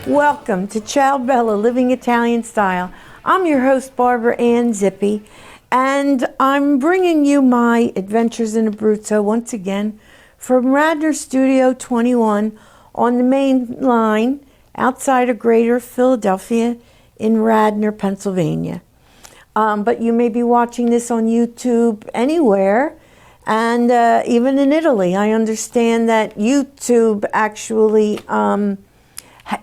Welcome to Ciao, Living Italian Style. I'm your host, Barbara Ann Zippi, and I'm bringing you my adventures in Abruzzo once again from Radnor Studio 21 on the main line outside of Greater Philadelphia in Radnor, Pennsylvania. But you may be watching this on YouTube anywhere, and even in Italy. I understand that YouTube actually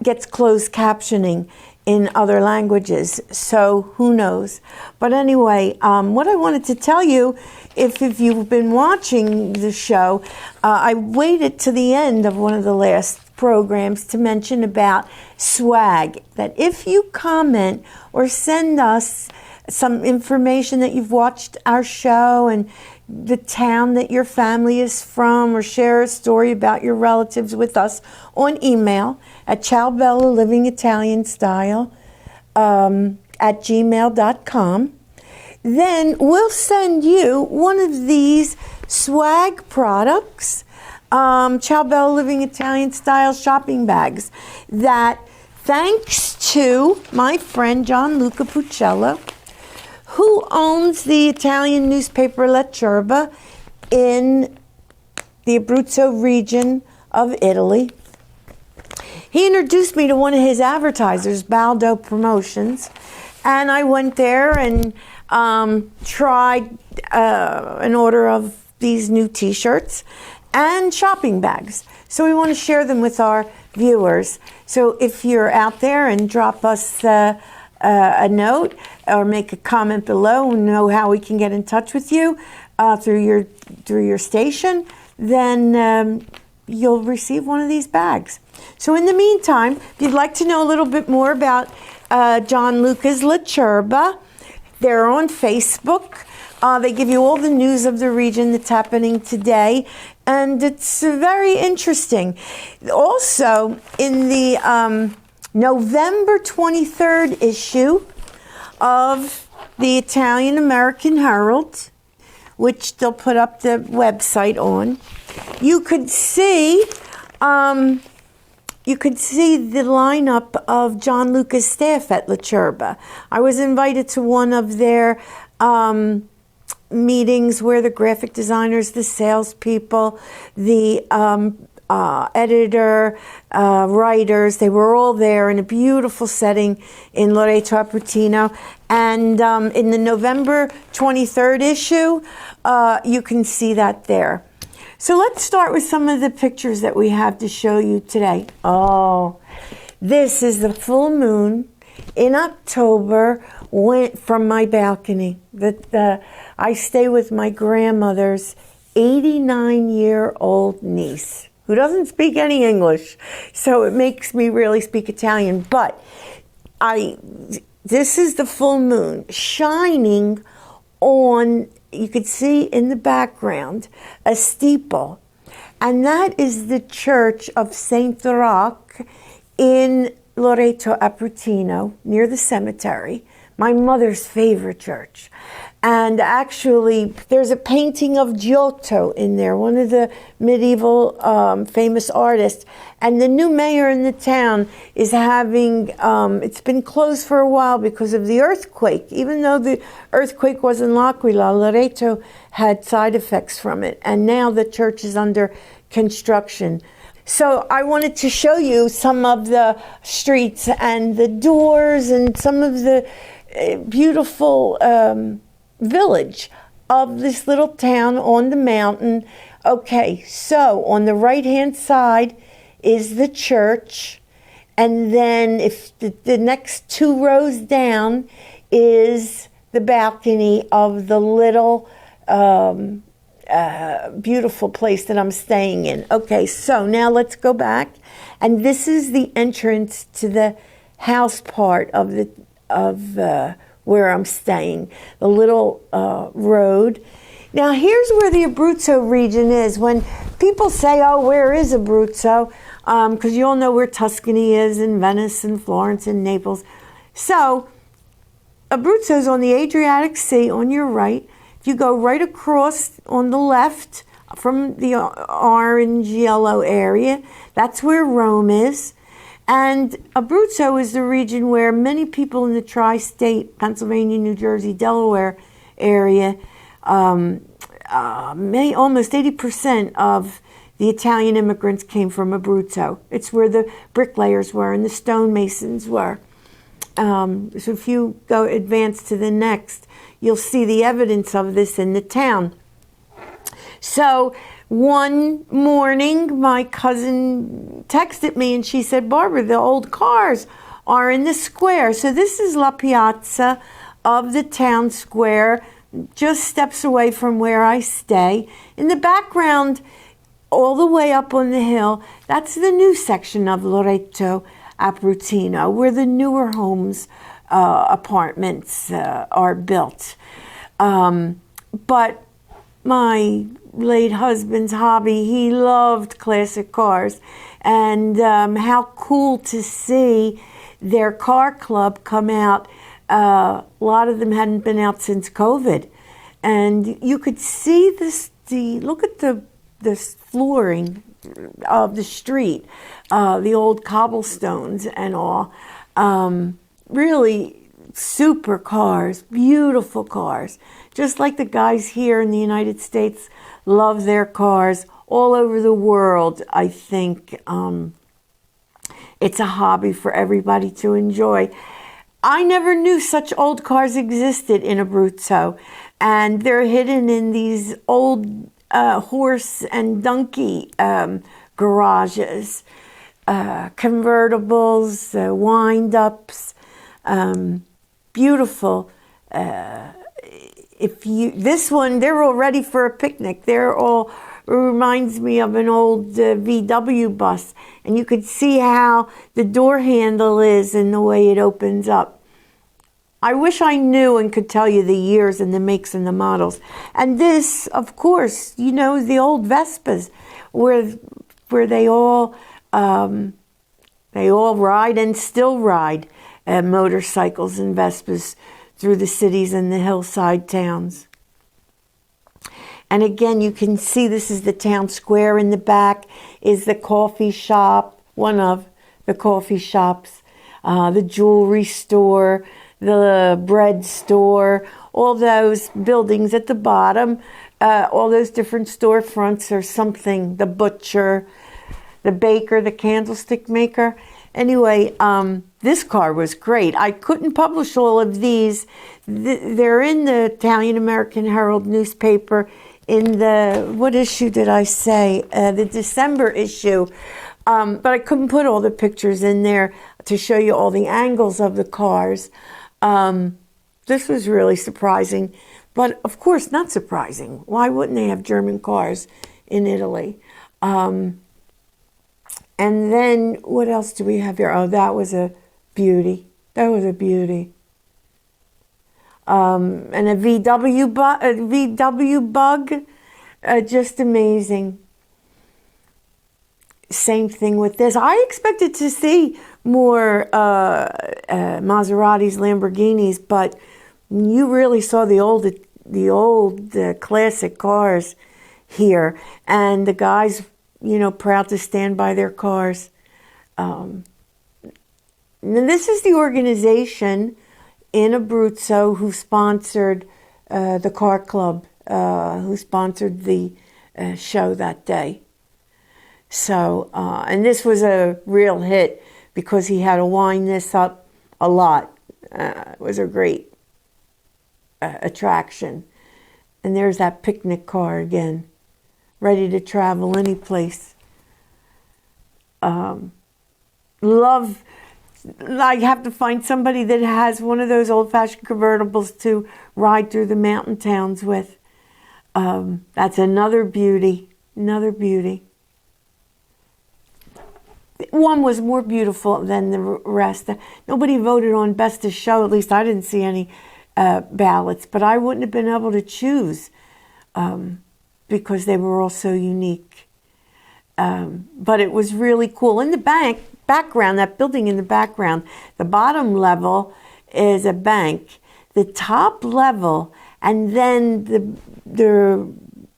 gets closed captioning in other languages, so who knows. But anyway, what I wanted to tell you, if you've been watching the show, I waited to the end of one of the last programs to mention about swag, that if you comment or send us some information that you've watched our show and the town that your family is from, or share a story about your relatives with us on email at ciaobellalivingitalianstyle@gmail.com, then we'll send you one of these swag products, Ciao Bella Living Italian Style shopping bags, that thanks to my friend Gianluca Puccello, who owns the Italian newspaper La Cerba in the Abruzzo region of Italy. He introduced me to one of his advertisers, Baldo Promotions, and I went there and tried an order of these new t-shirts and shopping bags. So we want to share them with our viewers. So if you're out there, and drop us a note or make a comment below and know how we can get in touch with you through your station, then you'll receive one of these bags. So in the meantime, if you'd like to know a little bit more about Gianluca's La Cerba, they're on Facebook. They give you all the news of the region that's happening today, and it's very interesting. Also, in the November 23rd issue of the Italian American Herald, which they'll put up the website on, you could see the lineup of Gianluca's staff at La Cerba. I was invited to one of their meetings where the graphic designers, the salespeople, the editor, writers, they were all there in a beautiful setting in Loreto Aprutino. And in the November 23rd issue, you can see that there. So let's start with some of the pictures that we have to show you today. Oh, this is the full moon in October from my balcony. I stay with my grandmother's 89-year-old niece, who doesn't speak any English, so it makes me really speak Italian. But this is the full moon shining on, you could see in the background, a steeple. And that is the church of Saint Roch in Loreto Aprutino, near the cemetery, my mother's favorite church. And actually, there's a painting of Giotto in there, one of the medieval famous artists. And the new mayor in the town is having, it's been closed for a while because of the earthquake. Even though the earthquake was in L'Aquila, Loreto had side effects from it. And now the church is under construction. So I wanted to show you some of the streets and the doors and some of the beautiful village of this little town on the mountain. Okay, so on the right-hand side is the church, and then if the next two rows down is the balcony of the little beautiful place that I'm staying in. Okay, so now let's go back, and this is the entrance to the house part of where I'm staying, the little road. Now here's where the Abruzzo region is. When people say, oh, where is Abruzzo? Because you all know where Tuscany is, and Venice, and Florence, and Naples. So Abruzzo's on the Adriatic Sea on your right. If you go right across on the left from the orange-yellow area, that's where Rome is. And Abruzzo is the region where many people in the tri-state, Pennsylvania, New Jersey, Delaware area, almost 80% of the Italian immigrants came from Abruzzo. It's where the bricklayers were and the stonemasons were. So if you go advance to the next, you'll see the evidence of this in the town. So one morning, my cousin texted me and she said, Barbara, the old cars are in the square. So this is La Piazza of the town square, just steps away from where I stay. In the background, all the way up on the hill, that's the new section of Loreto Aprutino, where the newer homes, apartments are built. But my late husband's hobby, he loved classic cars, and how cool to see their car club come out. A lot of them hadn't been out since COVID, and you could see look at the flooring of the street, the old cobblestones and all. Really super cars, beautiful cars, just like the guys here in the United States love their cars. All over the world, I think it's a hobby for everybody to enjoy. I never knew such old cars existed in Abruzzo, and they're hidden in these old horse and donkey garages, convertibles, wind-ups, beautiful. This one, they're all ready for a picnic. Reminds me of an old VW bus, and you could see how the door handle is and the way it opens up. I wish I knew and could tell you the years and the makes and the models. And this, of course, is the old Vespas, where they all ride and still ride motorcycles and Vespas through the cities and the hillside towns. And again, you can see this is the town square. In the back is the coffee shop, one of the coffee shops, the jewelry store, the bread store, all those buildings at the bottom, all those different storefronts or something, the butcher, the baker, the candlestick maker. Anyway, this car was great. I couldn't publish all of these. They're in the Italian American Herald newspaper in the, what issue did I say? The December issue. But I couldn't put all the pictures in there to show you all the angles of the cars. This was really surprising, but of course not surprising. Why wouldn't they have German cars in Italy? And then what else do we have here? Oh, that was a beauty. That was a beauty. And a VW bug, just amazing. Same thing with this. I expected to see more Maseratis, Lamborghinis, but you really saw the old classic cars here, and the guys, proud to stand by their cars. And this is the organization in Abruzzo who sponsored the car club, who sponsored the show that day. So, and this was a real hit because he had to wind this up a lot. It was a great attraction. And there's that picnic car again, ready to travel any place. Love, I have to find somebody that has one of those old-fashioned convertibles to ride through the mountain towns with. That's another beauty, another beauty. One was more beautiful than the rest. Nobody voted on Best of Show. At least I didn't see any ballots. But I wouldn't have been able to choose because they were all so unique. But it was really cool. In the background, that building in the background, the bottom level is a bank. The top level, and then the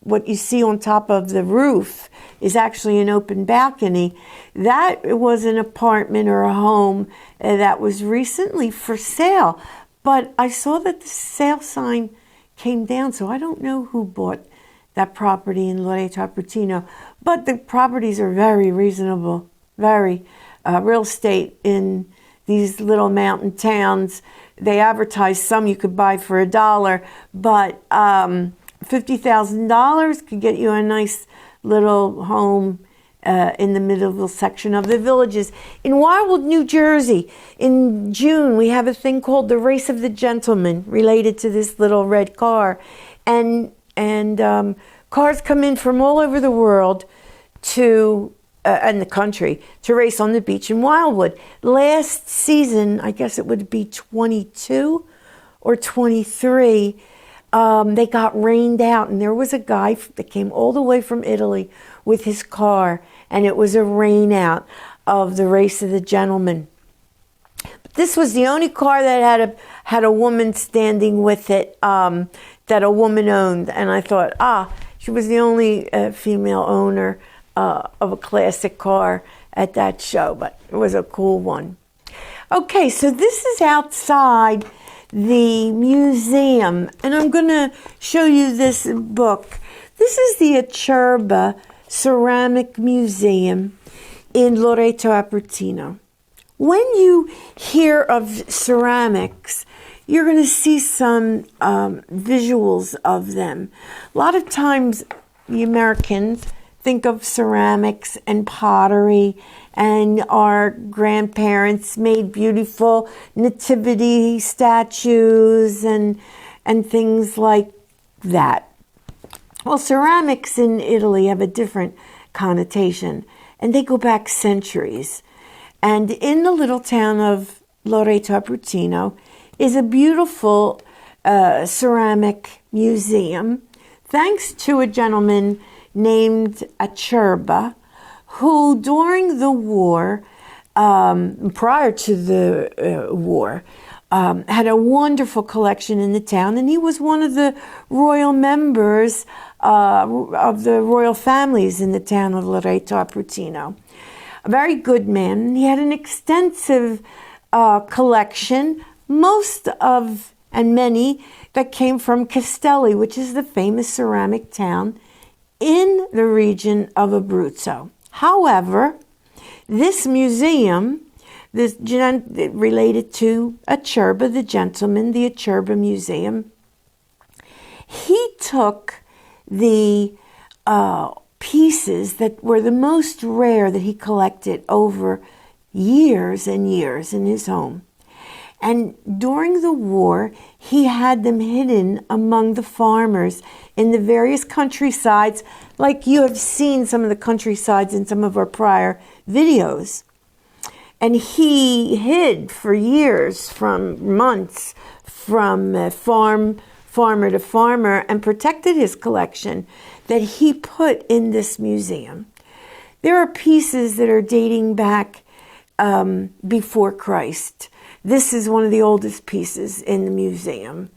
what you see on top of the roof is actually an open balcony. That was an apartment or a home that was recently for sale. But I saw that the sale sign came down, so I don't know who bought that property in Loreto Aprutino. But the properties are very reasonable, very real estate in these little mountain towns. They advertise some you could buy for $1, but $50,000 could get you a nice little home in the middle section of the Villages. In Wildwood, New Jersey, in June, we have a thing called the Race of the Gentleman, related to this little red car. And cars come in from all over the world to and the country to race on the beach in Wildwood. Last season, I guess it would be 22 or 23, they got rained out, and there was a guy that came all the way from Italy with his car, and it was a rain out of the Race of the Gentleman. But this was the only car that had a woman standing with it, that a woman owned, and I thought, she was the only female owner of a classic car at that show, but it was a cool one. Okay, so this is outside the museum, and I'm going to show you this book. This is the Acerba Ceramic Museum in Loreto Aprutino. When you hear of ceramics, you're going to see some visuals of them. A lot of times the Americans think of ceramics and pottery, and our grandparents made beautiful nativity statues and things like that. Well, ceramics in Italy have a different connotation, and they go back centuries. And in the little town of Loreto Aprutino is a beautiful ceramic museum, thanks to a gentleman named Acerba, who during the war, prior to the war, had a wonderful collection in the town, and he was one of the royal members of the royal families in the town of Loreto Aprutino. A very good man. He had an extensive collection, many that came from Castelli, which is the famous ceramic town in the region of Abruzzo. However, this museum, related to Acerba, the gentleman, the Acerba Museum, he took the pieces that were the most rare that he collected over years and years in his home. And during the war, he had them hidden among the farmers in the various countrysides, like you have seen some of the countrysides in some of our prior videos. And he hid for years, months, from farmer to farmer, and protected his collection that he put in this museum. There are pieces that are dating back before Christ. This is one of the oldest pieces in the museum.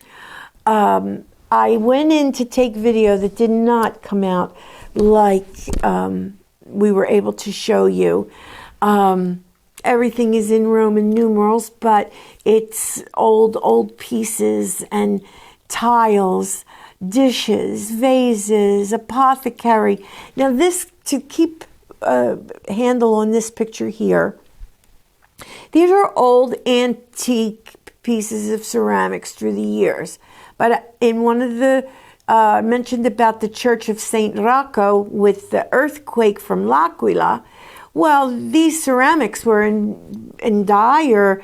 I went in to take video that did not come out like we were able to show you. Everything is in Roman numerals, but it's old pieces and tiles, dishes, vases, apothecary. Now this, to keep a handle on this picture here, these are old antique pieces of ceramics through the years. But in one of the, mentioned about the Church of St. Rocco with the earthquake from L'Aquila, well, these ceramics were in dire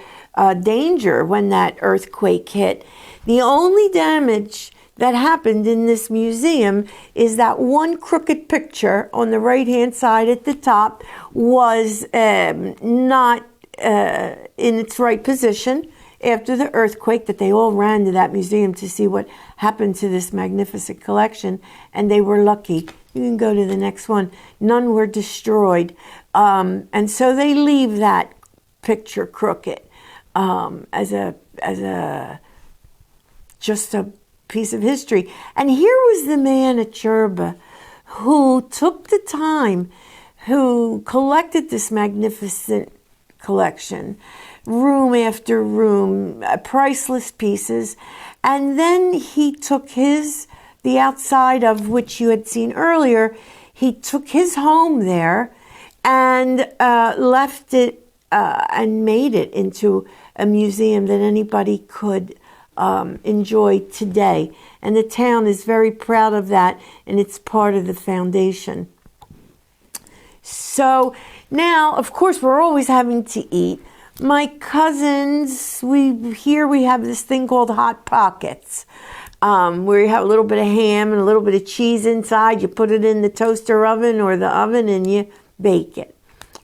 danger when that earthquake hit. The only damage that happened in this museum is that one crooked picture on the right-hand side at the top was not in its right position after the earthquake, that they all ran to that museum to see what happened to this magnificent collection, and they were lucky. You can go to the next one. None were destroyed. And so they leave that picture crooked as just a piece of history. And here was the man at Cherba who took the time, who collected this magnificent collection, room after room, priceless pieces. And then he took the outside of which you had seen earlier, he took his home there and left it and made it into a museum that anybody could enjoy today. And the town is very proud of that, and it's part of the foundation. So now, of course, we're always having to eat. My cousins, we have this thing called Hot Pockets, where you have a little bit of ham and a little bit of cheese inside. You put it in the toaster oven or the oven and you bake it.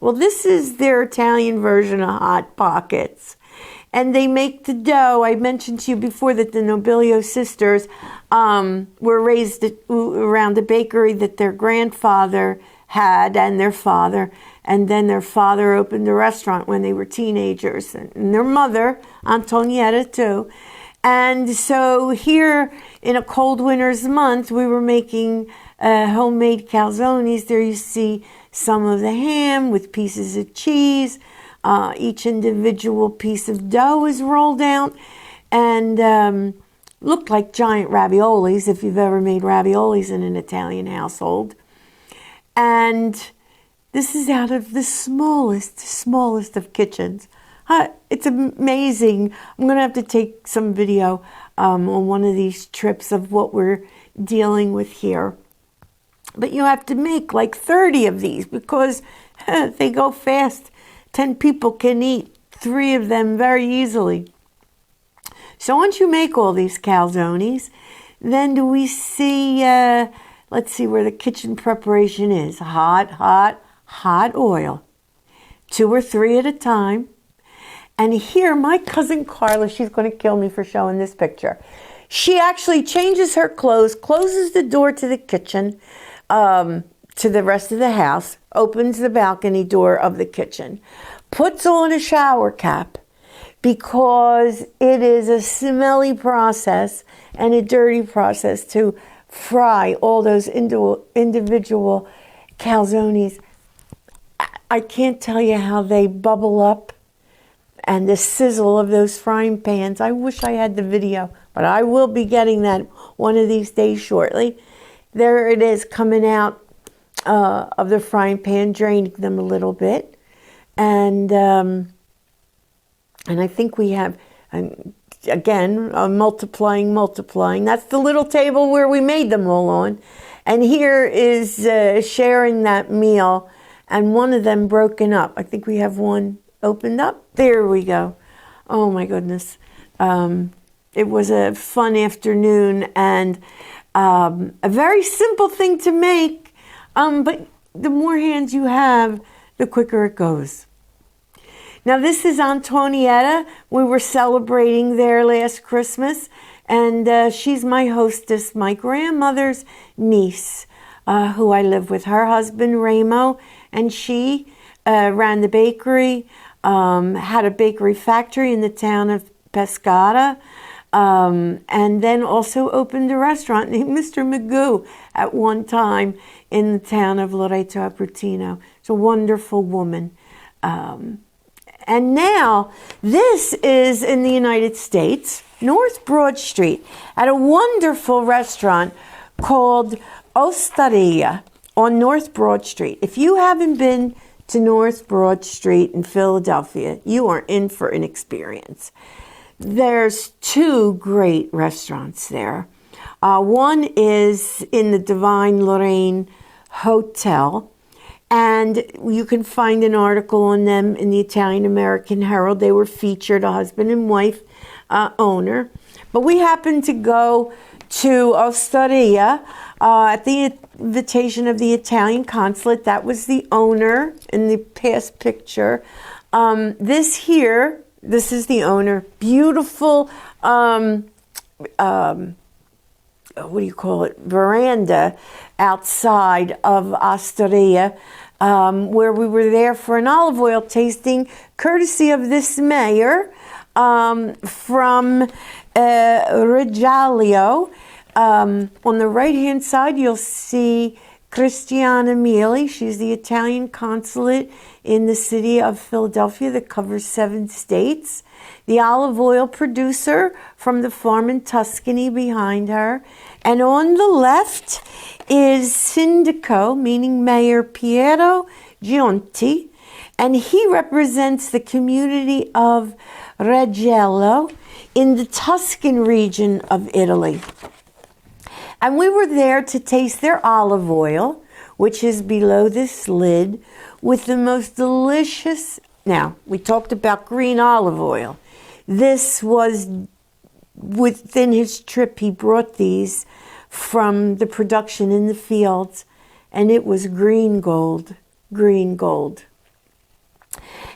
Well, this is their Italian version of Hot Pockets. And they make the dough. I mentioned to you before that the Nobilio sisters were raised around a bakery that their grandfather had and their father. And then their father opened a restaurant when they were teenagers. And their mother, Antonietta, too. And so here in a cold winter's month, we were making homemade calzones. There you see some of the ham with pieces of cheese. Each individual piece of dough is rolled out and looked like giant raviolis if you've ever made raviolis in an Italian household. And this is out of the smallest of kitchens. It's amazing. I'm going to have to take some video on one of these trips of what we're dealing with here. But you have to make like 30 of these because they go fast. 10 people can eat 3 of them very easily. So once you make all these calzones, then do we see, let's see where the kitchen preparation is. Hot oil. 2 or 3 at a time. And here, my cousin Carla, she's going to kill me for showing this picture. She actually changes her clothes, closes the door to the kitchen, to the rest of the house, opens the balcony door of the kitchen, puts on a shower cap because it is a smelly process and a dirty process to fry all those individual calzones. I can't tell you how they bubble up and the sizzle of those frying pans. I wish I had the video, but I will be getting that one of these days shortly. There it is coming out of the frying pan, draining them a little bit. And I think we have, again, multiplying. That's the little table where we made them all on. And here is sharing that meal and one of them broken up. I think we have one opened up. There we go. Oh my goodness. It was a fun afternoon and a very simple thing to make. But the more hands you have, the quicker it goes. Now this is Antonietta. We were celebrating there last Christmas. And she's my hostess, my grandmother's niece, who I live with. Her husband, Ramo, and she ran the bakery, had a bakery factory in the town of Pescara, and then also opened a restaurant named Mr. Magoo at one time in the town of Loreto Aprutino. She's a wonderful woman. And now this is in the United States, North Broad Street, at a wonderful restaurant called Osteria on North Broad Street. If you haven't been to North Broad Street in Philadelphia, you are in for an experience. There's 2 great restaurants there. One is in the Divine Lorraine Hotel, and you can find an article on them in the Italian American Herald. They were featured, a husband and wife owner. But we happened to go to Osteria at the invitation of the Italian consulate. That was the owner in the past picture. This is the owner. Beautiful, what do you call it? Veranda outside of Osteria, where we were there for an olive oil tasting, courtesy of this mayor, from Regalio. On the right-hand side, you'll see Cristiana Miele. She's the Italian consulate in the city of Philadelphia that covers 7 states. The olive oil producer from the farm in Tuscany behind her. And on the left is Sindaco, meaning Mayor Piero Gionti. And he represents the community of Reggello in the Tuscan region of Italy. And we were there to taste their olive oil, which is below this lid, with the most delicious. Now, we talked about green olive oil. This was within his trip. He brought these from the production in the fields, and it was green gold, green gold.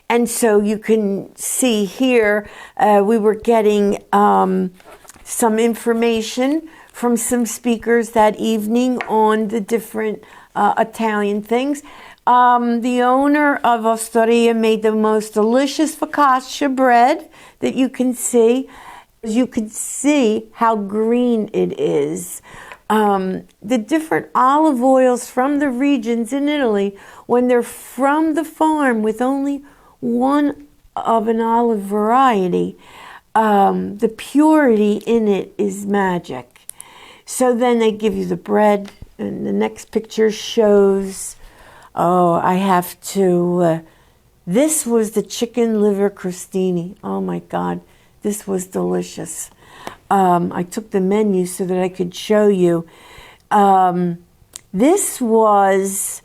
And so you can see here, we were getting some information from some speakers that evening on the different Italian things. The owner of Osteria made the most delicious focaccia bread that you can see. You can see how green it is. The different olive oils from the regions in Italy, when they're from the farm with only one of an olive variety, the purity in it is magic. So then they give you the bread, and the next picture shows, this was the chicken liver crostini. Oh my God, this was delicious. I took the menu so that I could show you. This was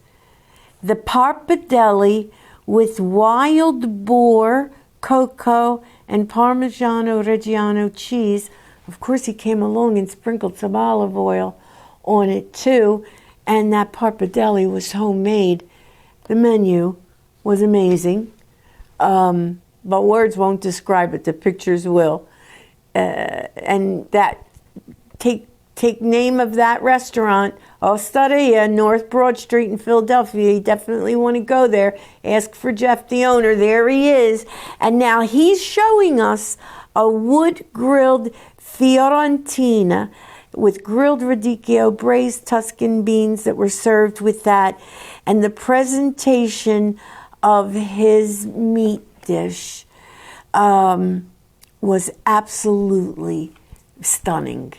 the pappardelle with wild boar, cocoa, and Parmigiano Reggiano cheese. Of course, he came along and sprinkled some olive oil on it too, and that pappardelle was homemade. The menu was amazing, but words won't describe it. The pictures will. And that take name of that restaurant, Osteria, North Broad Street in Philadelphia. You definitely want to go there. Ask for Jeff, the owner. There he is. And now he's showing us a wood-grilled Fiorentina with grilled radicchio, braised Tuscan beans that were served with that, and the presentation of his meat dish was absolutely stunning.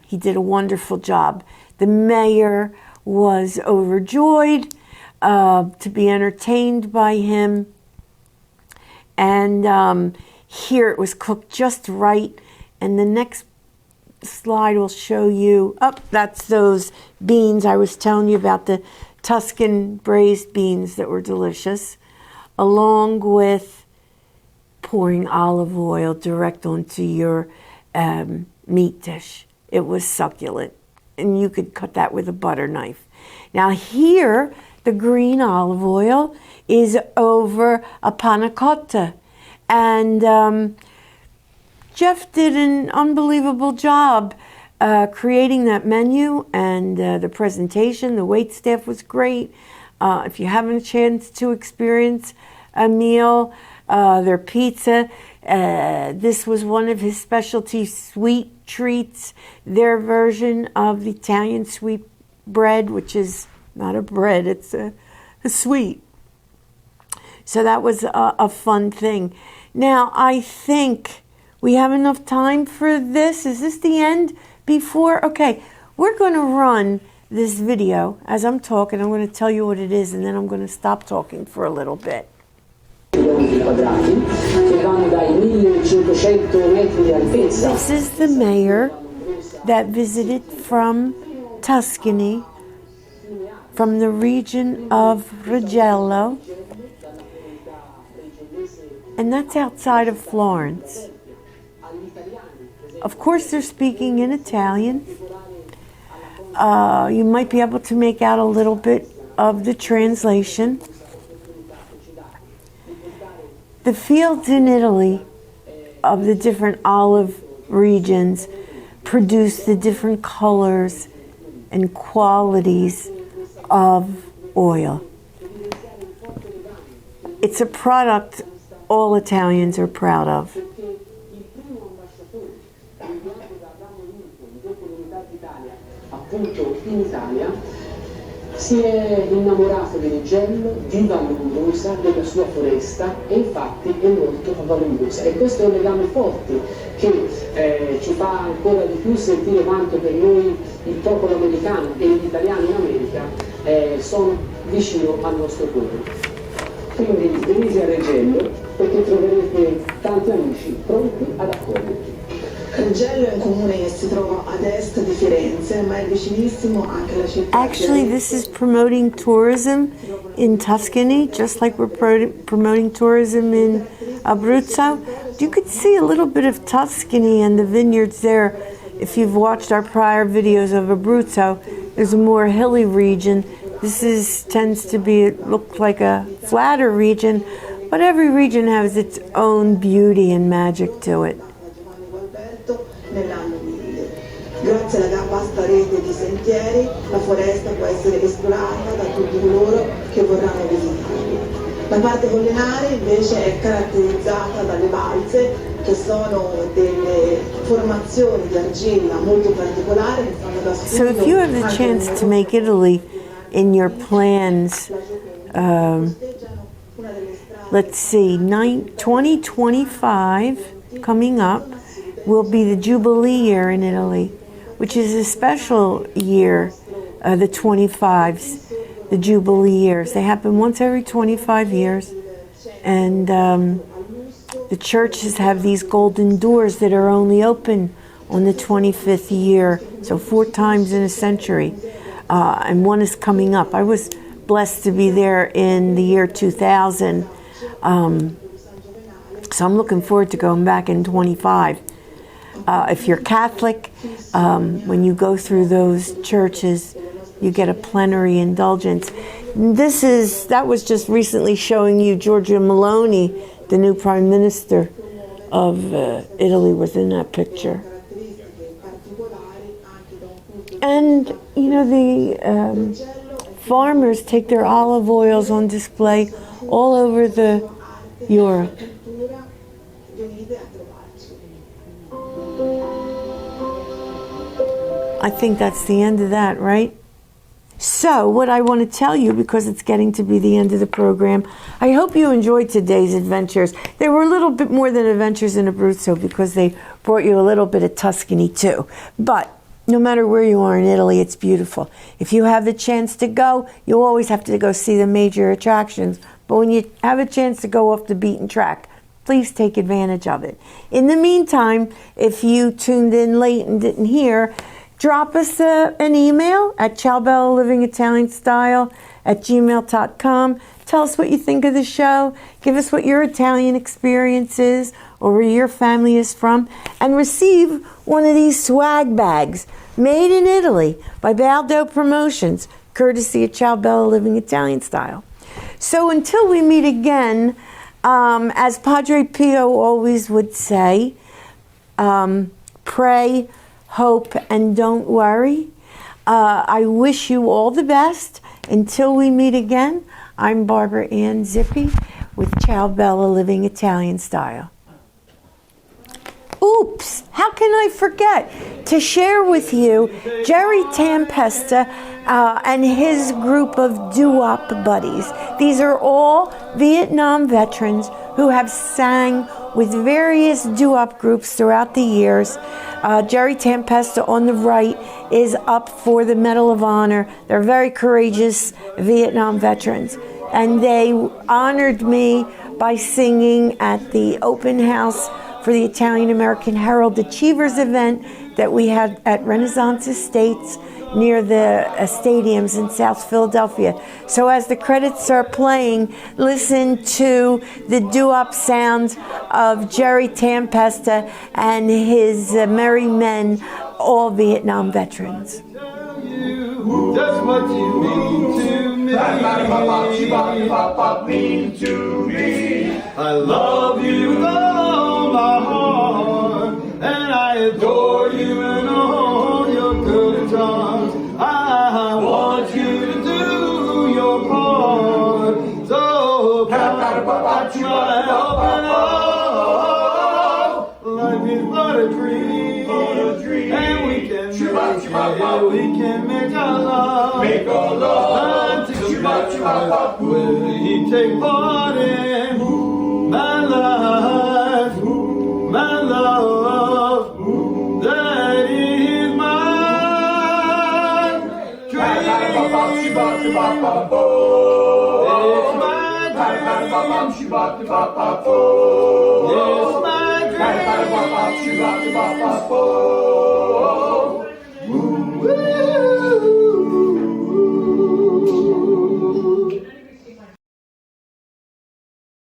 He did a wonderful job. The mayor was overjoyed to be entertained by him, and here it was cooked just right. And the next slide will show you, that's those beans. I was telling you about the Tuscan braised beans that were delicious, along with pouring olive oil direct onto your meat dish. It was succulent, and you could cut that with a butter knife. Now here, the green olive oil is over a panna cotta, and Jeff did an unbelievable job creating that menu and the presentation. The wait staff was great. If you haven't a chance to experience a meal, their pizza, this was one of his specialty sweet treats, their version of the Italian sweet bread, which is not a bread, it's a sweet. So that was a fun thing. Now, I think we have enough time for this. Is this the end before? Okay, we're going to run this video as I'm talking. I'm going to tell you what it is, and then I'm going to stop talking for a little bit. This is the mayor that visited from Tuscany, from the region of Reggello, and that's outside of Florence. Of course, they're speaking in Italian. You might be able to make out a little bit of the translation. The fields in Italy of the different olive regions produce the different colors and qualities of oil. It's a product all Italians are proud of. appunto in Italia, si è innamorato di Mugello, di Vallombrosa, della sua foresta, e infatti è morto a Vallombrosa. E questo è un legame forte che ci fa ancora di più sentire quanto per noi il popolo americano e gli italiani in America sono vicino al nostro cuore. Quindi venite a Regello perché troverete tanti amici pronti ad accogliervi. Regello è un comune che si trova ad est di Firenze, ma è vicinissimo anche alla città. Actually, this is promoting tourism in Tuscany, just like we're promoting tourism in Abruzzo. You could see a little bit of Tuscany and the vineyards there. If you've watched our prior videos of Abruzzo, there's a more hilly region. This tends to look like a flatter region, but every region has its own beauty and magic to it. Nell'anno 1000. Grazie alla vasta rete di sentieri, la foresta può essere esplorata da tutti coloro che vorranno visitarli. La parte collinare invece è caratterizzata dalle balze, che sono delle formazioni di argilla molto particolari che fanno da scudo. So if you have the chance to make Italy in your plans, let's see, 2025 coming up will be the Jubilee year in Italy, which is a special year, the 25s, the Jubilee years. They happen once every 25 years, and the churches have these golden doors that are only open on the 25th year, so 4 times in a century, and one is coming up. I was blessed to be there in the year 2000, so I'm looking forward to going back in 25. If you're Catholic, when you go through those churches, you get a plenary indulgence. That was just recently showing you Giorgia Meloni, the new Prime Minister of Italy, was in that picture. And, you know, the farmers take their olive oils on display all over Europe. I think that's the end of that, right? So, what I want to tell you, because it's getting to be the end of the program, I hope you enjoyed today's adventures. They were a little bit more than adventures in Abruzzo because they brought you a little bit of Tuscany too. But no matter where you are in Italy, it's beautiful. If you have the chance to go, you always have to go see the major attractions. But when you have a chance to go off the beaten track, please take advantage of it. In the meantime, if you tuned in late and didn't hear, drop us an email at ciaobellalivingitalianstyle@gmail.com. Tell us what you think of the show. Give us what your Italian experience is or where your family is from. And receive one of these swag bags made in Italy by Baldo Promotions, courtesy of Ciao Bella Living Italian Style. So until we meet again, as Padre Pio always would say, pray, hope, and don't worry. I wish you all the best. Until we meet again, I'm Barbara Ann Zippi with Ciao Bella Living Italian Style. Oops, how can I forget to share with you Jerry Tempesta and his group of doo-wop buddies. These are all Vietnam veterans who have sang with various doo-wop groups throughout the years. Jerry Tempesta on the right is up for the Medal of Honor. They're very courageous Vietnam veterans. And they honored me by singing at the open house for the Italian American Herald Achievers event that we had at Renaissance Estates near the stadiums in South Philadelphia. So as the credits are playing, listen to the doo-wop sounds of Jerry Tempesta and his merry men, all Vietnam veterans. Just what you mean to me. Mean to me. I love you with all my heart, and I adore you in all your good charms. I want you to do your part. So try open up. Life is but a dream, and we can we can make our love until we take part in my life, my love, that is my dream. It's my dream. It's my dream.